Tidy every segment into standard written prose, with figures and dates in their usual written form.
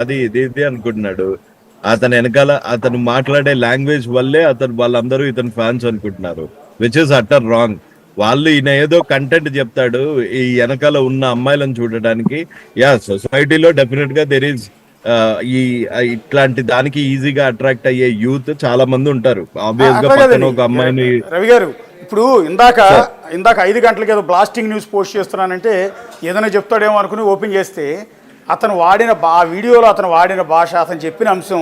అది ఇది ఇది అనుకుంటున్నాడు. అతను వెనకాల అతను మాట్లాడే లాంగ్వేజ్ వల్లే వాళ్ళందరూ ఇతను ఫ్యాన్స్ అనుకుంటున్నారు, విచ్ ఇస్ అటర్ రాంగ్. వాళ్ళు ఈయన ఏదో కంటెంట్ చెప్తాడు ఈ వెనకాల ఉన్న అమ్మాయిలను చూడడానికి. యా, సొసైటీలో డెఫినెట్ గా దెర్ ఈస్ ఈ ఇట్లాంటి దానికి ఈజీగా అట్రాక్ట్ అయ్యే యూత్ చాలా మంది ఉంటారు. ఆబ్వియస్ గా పక్కన ఒక అమ్మాయిని. రవి గారు, ఇప్పుడు ఇందాక 5 గంటలకి ఏదో బ్లాస్టింగ్ న్యూస్ పోస్ట్ చేస్తున్నానంటే ఏదైనా చెప్తాడేమో అనుకుని ఓపెన్ చేస్తే అతను వాడిన ఆ వీడియోలో అతను వాడిన భాష, అతను చెప్పిన అంశం,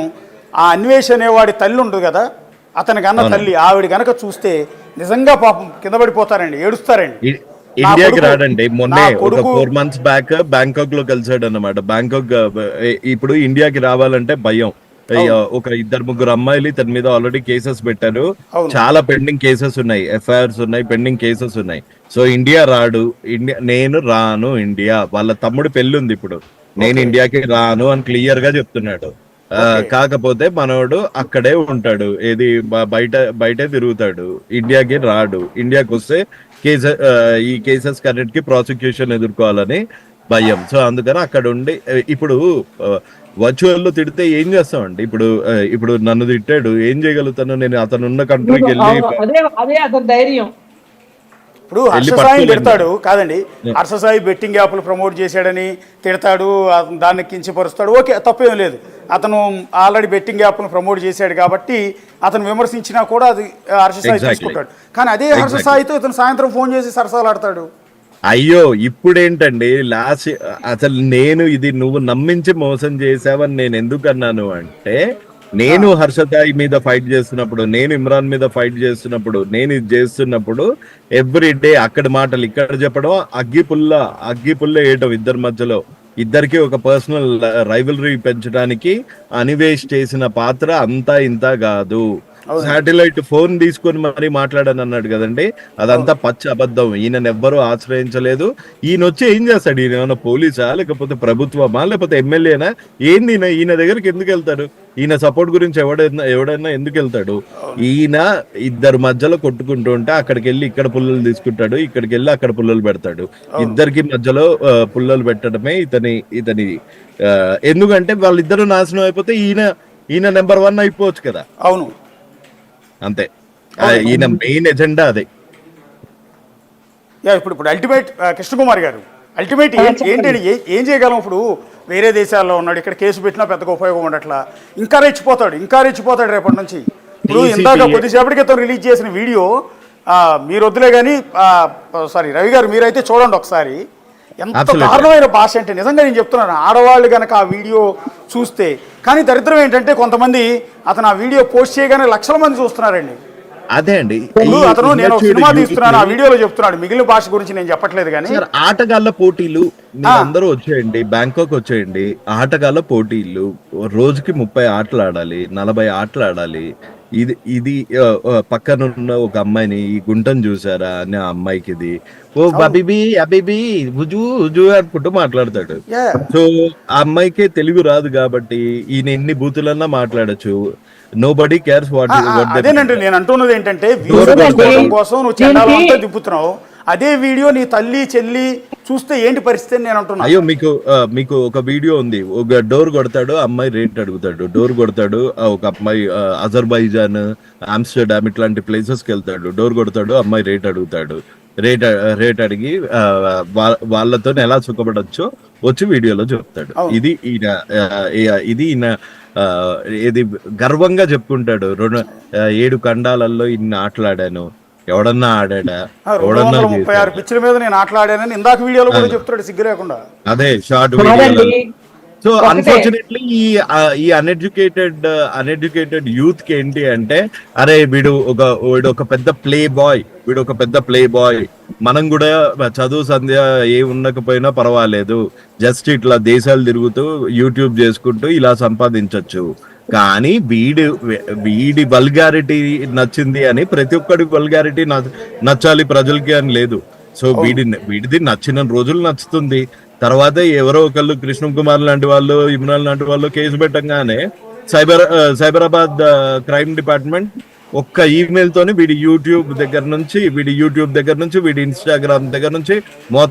ఆ అన్వేష్ అనేవాడి తల్లి ఉంటుంది కదా, అతని కన్నా తల్లి, ఆవిడ గనక చూస్తే నిజంగా పాపం కింద పడిపోతారండి, ఏడుస్తారండి. ఇండియాకి రాడండి. మొన్నే ఒక 4 months బ్యాక్ బ్యాంకాక్ లో కలిసాడు అన్నమాట. బ్యాంకాక్ ఇప్పుడు ఇండియాకి రావాలంటే భయం. ఒక 2-3 అమ్మాయిలు ఇతని మీద ఆల్రెడీ కేసెస్ పెట్టారు. చాలా పెండింగ్ కేసెస్ ఉన్నాయి, ఎఫ్ఐఆర్స్ ఉన్నాయి, పెండింగ్ కేసెస్ ఉన్నాయి. సో ఇండియా రాడు. నేను రాను ఇండియా. వాళ్ళ తమ్ముడు పెళ్లి ఉంది ఇప్పుడు. నేను ఇండియాకి రాను అని క్లియర్ గా చెప్తున్నాడు. కాకపోతే మనోడు అక్కడే ఉంటాడు, ఏది బయటే తిరుగుతాడు, ఇండియాకి రాడు. ఇండియాకి వస్తే ఈ కేసెస్ కన్నిటికి ప్రాసిక్యూషన్ ఎదుర్కోవాలని భయం. సో అందుకని అక్కడ ఉండి ఇప్పుడు వర్చువల్ లో తిడితే ఏం చేస్తామండి? ఇప్పుడు నన్ను తిట్టాడు, ఏం చేయగలుగుతాను నేను? అతను ఉన్న కంట్రీకి వెళ్ళి ఇప్పుడు హర్షసాయి తిడతాడు కాదండి, హర్షసాయి బెట్టింగ్ యాప్లు ప్రమోట్ చేశాడని తిడతాడు, దాన్ని కించపరుస్తాడు, ఓకే, తప్పేం లేదు. అతను ఆల్రెడీ బెట్టింగ్ యాప్ను ప్రమోట్ చేశాడు కాబట్టి అతను విమర్శించినా కూడా అది హర్షసాయి తీసుకుంటాడు. కానీ అదే హర్షసాయితో ఇతను సాయంత్రం ఫోన్ చేసి సరసాలాడతాడు. అయ్యో, ఇప్పుడేంటండి అసలు నేను ఇది నువ్వు నమ్మించి మోసం చేసావని నేను ఎందుకు అన్నాను అంటే, నేను హర్షతాయి మీద ఫైట్ చేస్తున్నప్పుడు, నేను ఇమ్రాన్ మీద ఫైట్ చేస్తున్నప్పుడు, నేను ఇది చేస్తున్నప్పుడు ఎవ్రీ డే అక్కడ మాటలు ఇక్కడ చెప్పడం, అగ్గిపుల్ల వేయటం ఇద్దరి మధ్యలో. ఇద్దరికి ఒక పర్సనల్ రైవలరీ పెంచడానికి అనివేష్ చేసిన పాత్ర అంతా ఇంత కాదు. శాటిలైట్ ఫోన్ తీసుకొని మరీ మాట్లాడని అన్నాడు కదండి, అదంతా పచ్చి అబద్ధం. ఈయనను ఎవ్వరూ ఆశ్రయించలేదు. ఈయన వచ్చి ఏం చేస్తాడు? ఈయన ఏమైనా పోలీసా, లేకపోతే ప్రభుత్వమా, లేకపోతే ఎమ్మెల్యేనా? ఏంది ఈయన దగ్గరికి ఎందుకు వెళ్తాడు? ఈయన సపోర్ట్ గురించి ఎవడైనా ఎందుకు వెళ్తాడు? ఈయన ఇద్దరు మధ్యలో కొట్టుకుంటూ ఉంటే అక్కడికి వెళ్ళి ఇక్కడ పుల్లలు తీసుకుంటాడు, ఇక్కడికి వెళ్ళి అక్కడ పుల్లలు పెడతాడు. ఇద్దరికి మధ్యలో పుల్లలు పెట్టడమే ఇతని ఎందుకంటే వాళ్ళిద్దరు నాశనం అయిపోతే ఈయన నెంబర్ 1 అయిపోవచ్చు కదా. అవును, అంతే. ఈయన మెయిన్ ఎజెండా అదే. ఇప్పుడు అల్టిమేట్ కృష్ణకుమార్ గారు, అల్టిమేట్ ఏంటంటే ఏం చేయగలం? ఇప్పుడు వేరే దేశాల్లో ఉన్నాడు, ఇక్కడ కేసు పెట్టినా పెద్దగా ఉపయోగం ఉండట్లా, ఇంకా రెచ్చిపోతాడు రేపటి నుంచి. ఇప్పుడు ఇందాక కొద్దిసేపటి క్రితం రిలీజ్ చేసిన వీడియో మీరు వద్దులే కానీ, సారీ రవి గారు మీరైతే చూడండి ఒకసారి. ఎంత దారుణమైన భాష అంటే నిజంగా నేను చెప్తున్నాను, ఆడవాళ్ళు కనుక ఆ వీడియో చూస్తే. కానీ దరిద్రం ఏంటంటే కొంతమంది అతను ఆ వీడియో పోస్ట్ చేయగానే లక్షల మంది చూస్తున్నారండి. అదే అండి, అతను నేను సినిమా తీస్తున్నాను ఆ వీడియోలో చెప్తున్నాడు, మిగిలిన భాష గురించి నేను చెప్పట్లేదు. కానీ ఆటగాళ్ళ పోటీలు అందరూ వచ్చేయండి, బ్యాంకాక్ వచ్చేయండి. ఆటగాళ్ళ పోటీలు రోజుకి 30 ఆటలు ఆడాలి, 40 ఆటలు ఆడాలి. ఇది పక్కనున్న ఒక అమ్మాయిని, ఈ గుంటను చూసారా అని ఆ అమ్మాయికి ఇది ఓ అబిబి హుజు అనుకుంటూ మాట్లాడతాడు. సో ఆ అమ్మాయికే తెలుగు రాదు కాబట్టి ఈయన ఎన్ని బూతులన్నా మాట్లాడచ్చు. Nobody cares what. అదేనంటే నేను అంటున్నది ఏంటంటే కోసం నువ్వు చండాలం అంతా దింపుతున్నావు, అదే వీడియో నీ తల్లి చెల్లి చూస్తే ఏంటి పరిస్థితి నేను అంటున్నా. అయ్యో, మీకు ఒక వీడియో ఉంది. ఒక డోర్ కొడతాడు, అమ్మాయి రేట్ అడుగుతాడు. డోర్ కొడతాడు, ఒక అమ్మాయి అజర్బైజాన్, ఆమ్స్టర్డామ్ ఇట్లాంటి ప్లేసెస్ కి వెళ్తాడు. డోర్ కొడతాడు, అమ్మాయి రేట్ అడుగుతాడు. రేట్ అడిగి వాళ్ళతో ఎలా సుఖపడచ్చో వచ్చి వీడియోలో చెప్తాడు. ఇది ఈయన ఇది గర్వంగా చెప్పుకుంటాడు. 7 ఖండాలలో ఇన్ని ఆటలాడాను, ఎవడన్నా ఆడాడా? 236 పిచ్చుల మీద నేను ఆటలాడానని ఇందాక వీడియోలో కూడా చెప్తాడు సిగ్గు లేకుండా. అదే షార్ట్ వీడియో. సో అన్ఫార్చునేట్లీ ఈ అన్ఎడ్యుకేటెడ్ యూత్ కి ఏంటి అంటే, అరే వీడు ఒక పెద్ద ప్లే బాయ్, మనం కూడా చదువు సంధ్య ఏ ఉండకపోయినా పర్వాలేదు, జస్ట్ ఇట్లా దేశాలు తిరుగుతూ యూట్యూబ్ చేసుకుంటూ ఇలా సంపాదించవచ్చు. కానీ వీడి వల్గారిటీ నచ్చింది అని ప్రతి ఒక్కడి వల్గారిటీ నచ్చాలి ప్రజలకి అని లేదు. సో వీడిది నచ్చిన రోజులు నచ్చుతుంది. తర్వాత ఎవరో ఒకళ్ళు కృష్ణ కుమార్ లాంటి వాళ్ళు, ఇమ్రాన్ లాంటి వాళ్ళు కేసు పెట్టంగానే సైబరాబాద్ క్రైమ్ డిపార్ట్మెంట్ ఒక్క ఈమెయిల్ తోని వీడి యూట్యూబ్ దగ్గర నుంచి, వీడి ఇన్స్టాగ్రామ్ దగ్గర నుంచి మొత్తం